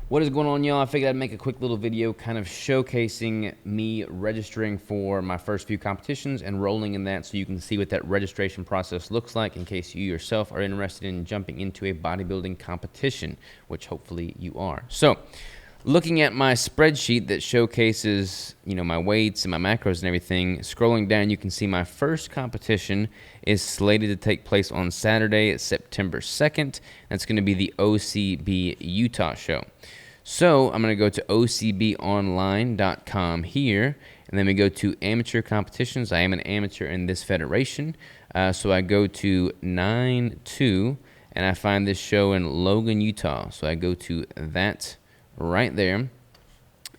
What is going on, y'all? I figured I'd make a quick little video kind of showcasing me registering for my first few competitions and rolling in that, so you can see what that registration process looks like in case you yourself are interested in jumping into a bodybuilding competition, which hopefully you are. So looking at my spreadsheet that showcases, my weights and my macros and everything, scrolling down, you can see my first competition is slated to take place on Saturday, September 2nd. That's going to be the OCB Utah show. So I'm going to go to ocbonline.com here, and then we go to amateur competitions. I am an amateur in this federation. So I go to 9-2, and I find this show in Logan, Utah. So I go to that right there,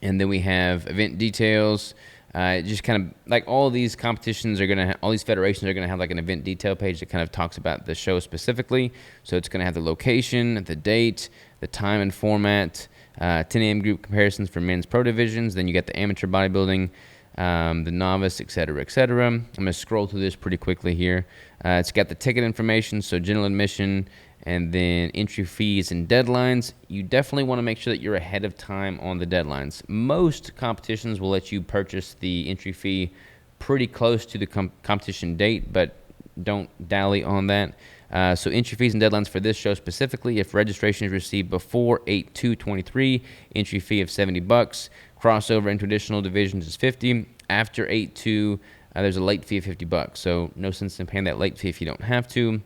and then we have event details. Just kind of like all these competitions are gonna, all these federations are gonna have like an event detail page that kind of talks about the show specifically. So it's gonna have the location, the date, the time and format, 10 a.m. group comparisons for men's pro divisions. Then you got the amateur bodybuilding, the novice, etc., etc. I'm gonna scroll through this pretty quickly here. It's got the ticket information, so general admission, and then entry fees and deadlines. You definitely want to make sure that you're ahead of time on the deadlines. Most competitions will let you purchase the entry fee pretty close to the competition date, but don't dally on that. So entry fees and deadlines for this show specifically: if registration is received before 8/2/23, entry fee of $70. Crossover into additional divisions is $50. After 8/2, there's a late fee of $50. So no sense in paying that late fee if you don't have to.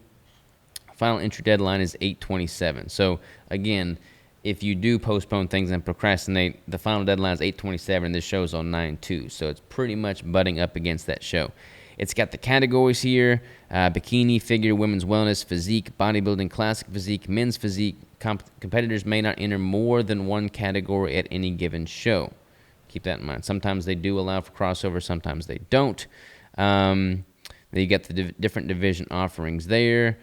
Final entry deadline is 8/27. So again, if you do postpone things and procrastinate, the final deadline is 8/27. This show is on 9/2. So it's pretty much butting up against that show. It's got the categories here: bikini, figure, women's wellness, physique, bodybuilding, classic physique, men's physique. Competitors may not enter more than one category at any given show. Keep that in mind. Sometimes they do allow for crossover, sometimes they don't. Then you got the different division offerings there.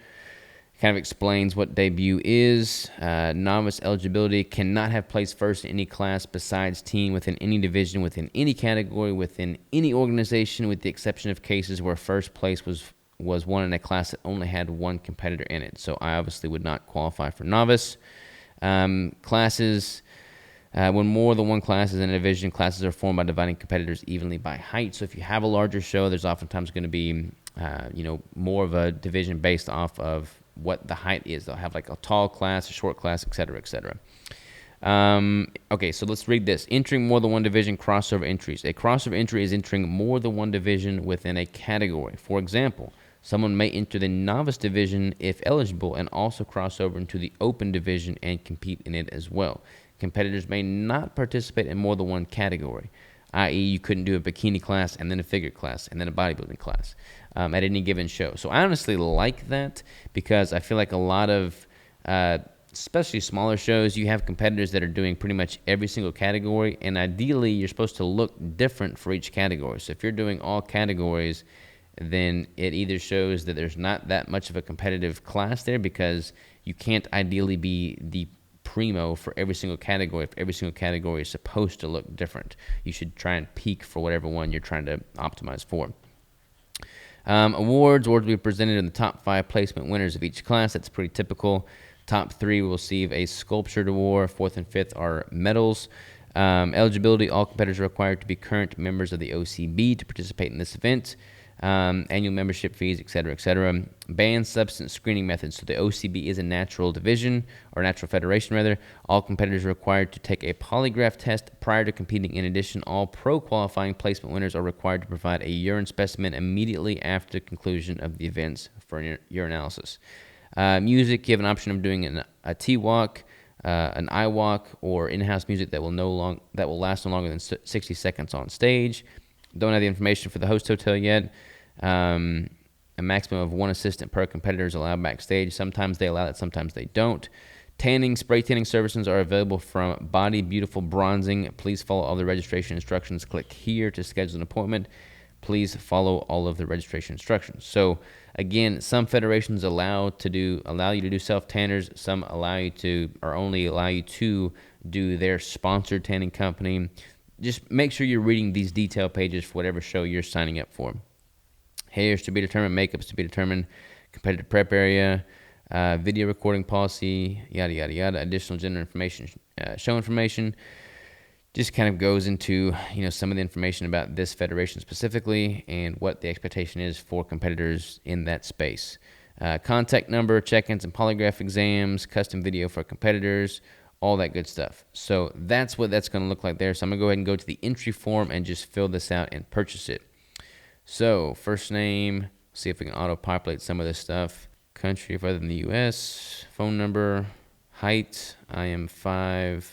Kind of explains what debut is. Novice eligibility: cannot have placed first in any class besides teen within any division, within any category, within any organization, with the exception of cases where first place was won in a class that only had one competitor in it. So I obviously would not qualify for novice. Classes: when more than one class is in a division, classes are formed by dividing competitors evenly by height. So if you have a larger show, there's oftentimes going to be more of a division based off of what the height is. They'll have like a tall class, a short class, etc., etc. Okay, so let's read this. Entering more than one division, crossover entries. A crossover entry is entering more than one division within a category. For example, someone may enter the novice division if eligible and also cross over into the open division and compete in it as well. Competitors may not participate in more than one category, i.e. you couldn't do a bikini class and then a figure class and then a bodybuilding class at any given show. So I honestly like that, because I feel like a lot of, especially smaller shows, you have competitors that are doing pretty much every single category, and ideally you're supposed to look different for each category. So if you're doing all categories, then it either shows that there's not that much of a competitive class there, because you can't ideally be the primo for every single category if every single category is supposed to look different. You should try and peak for whatever one you're trying to optimize for. Awards will be presented in the top 5 placement winners of each class. That's pretty typical. Top 3 will receive a sculptured award. 4th and 5th are medals. Eligibility: all competitors are required to be current members of the OCB to participate in this event. Annual membership fees, etc., etc. Banned substance screening methods. So the OCB is a natural division, or natural federation rather. All competitors are required to take a polygraph test prior to competing. In addition, all pro qualifying placement winners are required to provide a urine specimen immediately after the conclusion of the events for urinalysis. Music: you have an option of doing a T-walk, an I-walk, or in-house music that will last no longer than 60 seconds on stage. Don't have the information for the host hotel yet. A maximum of 1 assistant per competitor is allowed backstage. Sometimes they allow that, sometimes they don't. Tanning, spray tanning services are available from Body Beautiful Bronzing. Please follow all the registration instructions. Click here to schedule an appointment. Please follow all of the registration instructions. So again, some federations allow you to do self tanners. Some only allow you to do their sponsored tanning company. Just make sure you're reading these detail pages for whatever show you're signing up for. Hairs to be determined, makeups to be determined, competitive prep area, video recording policy, yada, yada, yada, additional gender information, show information. Just kind of goes into, some of the information about this federation specifically and what the expectation is for competitors in that space. Contact number, check-ins and polygraph exams, custom video for competitors, all that good stuff. So that's what that's going to look like there. So I'm going to go ahead and go to the entry form and just fill this out and purchase it. So first name, see if we can auto-populate some of this stuff. Country if other than the U.S., phone number, height, I am 5.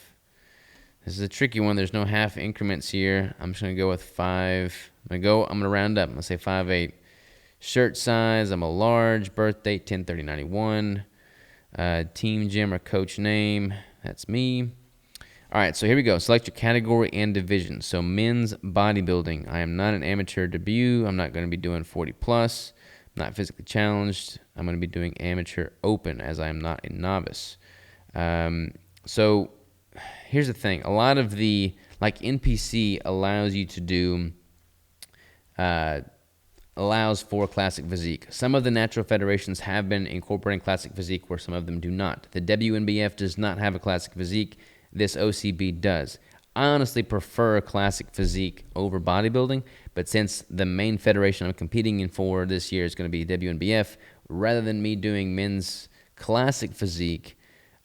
This is a tricky one. There's no half increments here. I'm just going to go with 5. I'm going to round up. I'm going to say 5'8". Shirt size, I'm a large. Birth date, 10/30/91. Team gym or coach name, that's me. All right, so here we go. Select your category and division. So men's bodybuilding. I am not an amateur debut. I'm not going to be doing 40 plus. I'm not physically challenged. I'm going to be doing amateur open as I am not a novice. So here's the thing. A lot of NPC allows you to do, allows for classic physique. Some of the natural federations have been incorporating classic physique where some of them do not. The WNBF does not have a classic physique. This OCB does. I honestly prefer classic physique over bodybuilding, but since the main federation I'm competing in for this year is going to be WNBF, rather than me doing men's classic physique,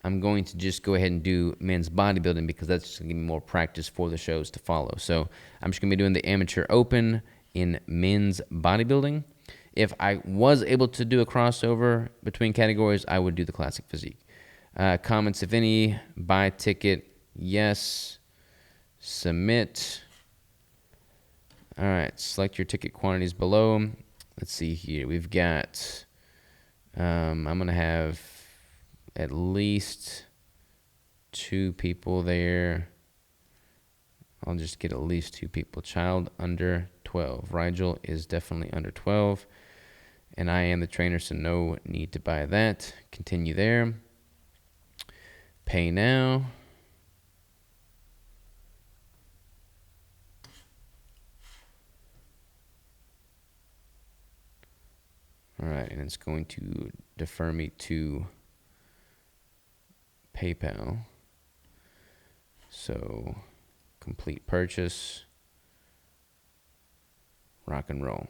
I'm going to just go ahead and do men's bodybuilding because that's just going to give me more practice for the shows to follow. So I'm just going to be doing the amateur open in men's bodybuilding. If I was able to do a crossover between categories, I would do the classic physique. Comments, if any, buy ticket, yes, submit. All right, select your ticket quantities below. Let's see here. We've got, I'm going to have at least 2 people there. I'll just get at least 2 people. Child under 12. Rigel is definitely under 12. And I am the trainer, so no need to buy that. Continue there. Pay now. All right, and it's going to defer me to PayPal. So, complete purchase. Rock and roll.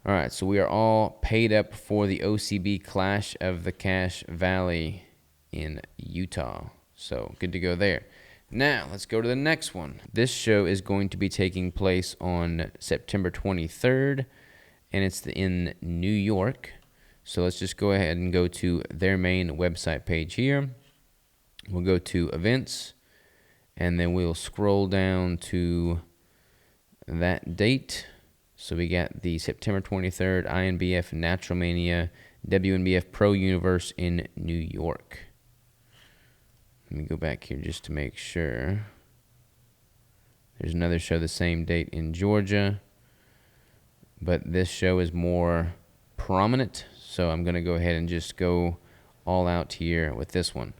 All right, so we are all paid up for the OCB Clash of the Cache Valley in Utah. So, good to go there. Now, let's go to the next one. This show is going to be taking place on September 23rd, and it's in New York. So let's just go ahead and go to their main website page here. We'll go to events, and then we'll scroll down to that date. So we got the September 23rd INBF Natural Mania WNBF Pro Universe in New York. Let me go back here just to make sure. There's another show the same date in Georgia, but this show is more prominent, so I'm going to go ahead and just go all out here with this one.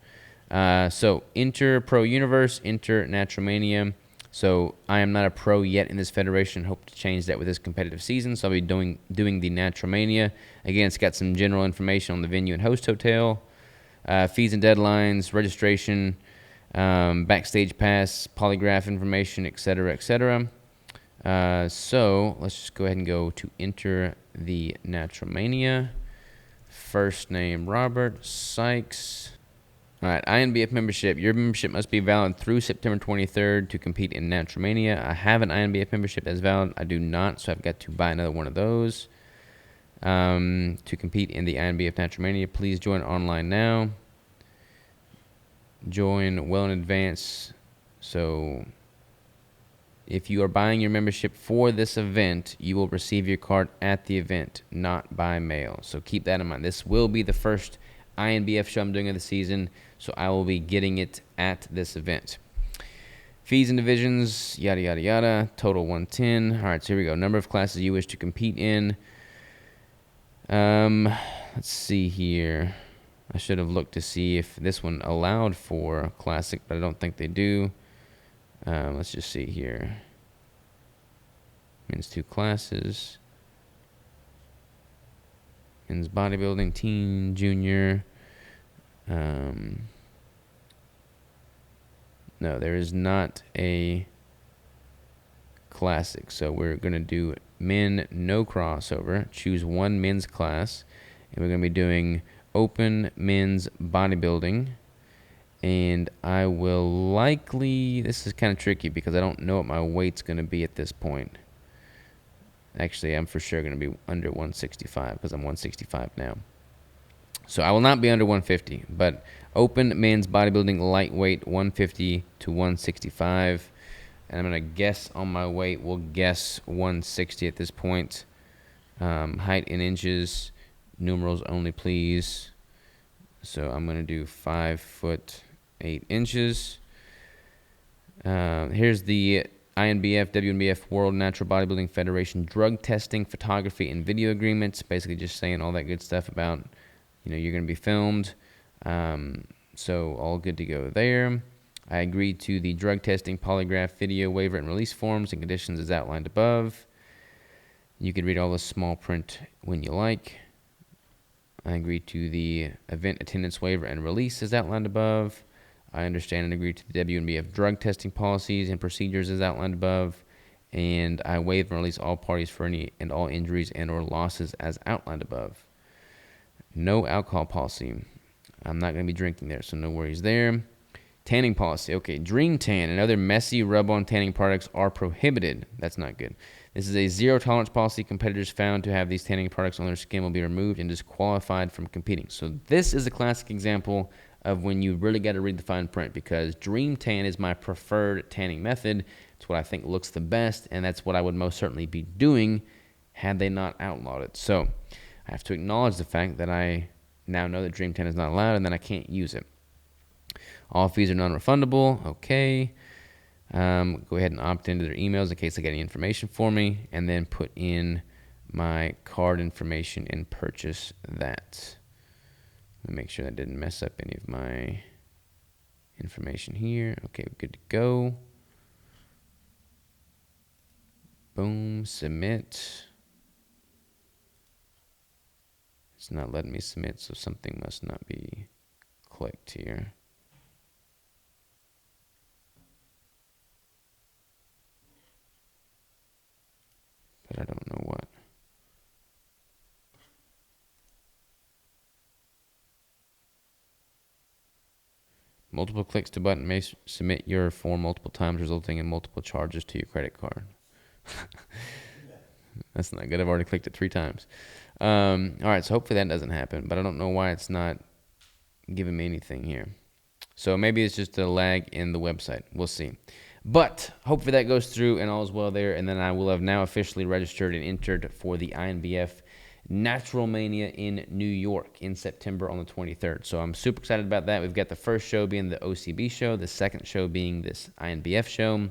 So enter Pro Universe, enter Natural Mania. So I am not a pro yet in this federation. Hope to change that with this competitive season. So I'll be doing the Natural Mania. Again, it's got some general information on the venue and host hotel, fees and deadlines, registration, backstage pass, polygraph information, etc., etc. So let's just go ahead and go to enter the Natural Mania. First name Robert Sykes. All right, INBF membership. Your membership must be valid through September 23rd to compete in Natural Mania. I have an INBF membership that's valid. I do not, so I've got to buy another one of those. To compete in the INBF Natural Mania, please join online now. Join well in advance. So if you are buying your membership for this event, you will receive your card at the event, not by mail. So keep that in mind. This will be the first INBF show I'm doing of the season, so I will be getting it at this event. Fees and divisions, yada, yada, yada. Total 110. All right, so here we go. Number of classes you wish to compete in. Let's see here. I should have looked to see if this one allowed for classic, but I don't think they do. Let's just see here. Men's 2 classes. Men's bodybuilding, teen, junior. No, there is not a classic. So we're going to do men, no crossover. Choose one men's class. And we're going to be doing open men's bodybuilding. And I will likely, this is kind of tricky because I don't know what my weight's going to be at this point. Actually, I'm for sure going to be under 165 because I'm 165 now. So I will not be under 150, but open men's bodybuilding lightweight 150 to 165. And I'm going to guess on my weight. We'll guess 160 at this point. Height in inches, numerals only, please. So I'm going to do 5 foot 8 inches. Here's the INBF, WNBF, World Natural Bodybuilding Federation drug testing, photography, and video agreements. Basically just saying all that good stuff about, you're going to be filmed. So all good to go there. I agreed to the drug testing, polygraph, video, waiver, and release forms and conditions as outlined above. You can read all the small print when you like. I agreed to the event attendance waiver and release as outlined above. I understand and agree to the WNBF drug testing policies and procedures as outlined above. And I waive and release all parties for any and all injuries and or losses as outlined above. No alcohol policy. I'm not going to be drinking there, so no worries there. Tanning policy. Okay, Dream Tan and other messy rub-on tanning products are prohibited. That's not good. This is a zero-tolerance policy. Competitors found to have these tanning products on their skin will be removed and disqualified from competing. So this is a classic example of when you really got to read the fine print, because Dream Tan is my preferred tanning method. It's what I think looks the best, and that's what I would most certainly be doing had they not outlawed it. So I have to acknowledge the fact that I now know that Dream Tan is not allowed and then I can't use it. All fees are non-refundable. Okay. Go ahead and opt into their emails in case they get any information for me, and then put in my card information and purchase that. Let me make sure that didn't mess up any of my information here. Okay, we're good to go. Boom, submit. It's not letting me submit, so something must not be clicked here. But I don't know what. Multiple clicks to button may submit your form multiple times, resulting in multiple charges to your credit card. That's not good. I've already clicked it 3 times. All right, so hopefully that doesn't happen, but I don't know why it's not giving me anything here. So maybe it's just a lag in the website. We'll see. But hopefully that goes through and all is well there, and then I will have now officially registered and entered for the INBF Natural Mania in New York in September on the 23rd. So I'm super excited about that. We've got the first show being the OCB show, the second show being this INBF show.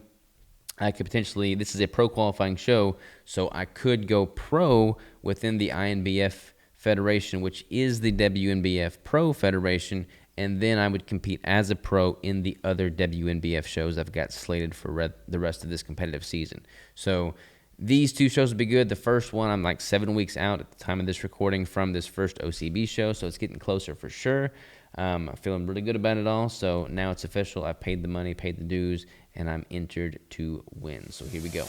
I could potentially, this is a pro qualifying show, so I could go pro within the INBF Federation, which is the WNBF Pro Federation, and then I would compete as a pro in the other WNBF shows I've got slated for the rest of this competitive season. So these 2 shows will be good. The first one, I'm like 7 weeks out at the time of this recording from this first OCB show, so it's getting closer for sure. I'm feeling really good about it all, so now it's official. I've paid the money, paid the dues, and I'm entered to win. So here we go.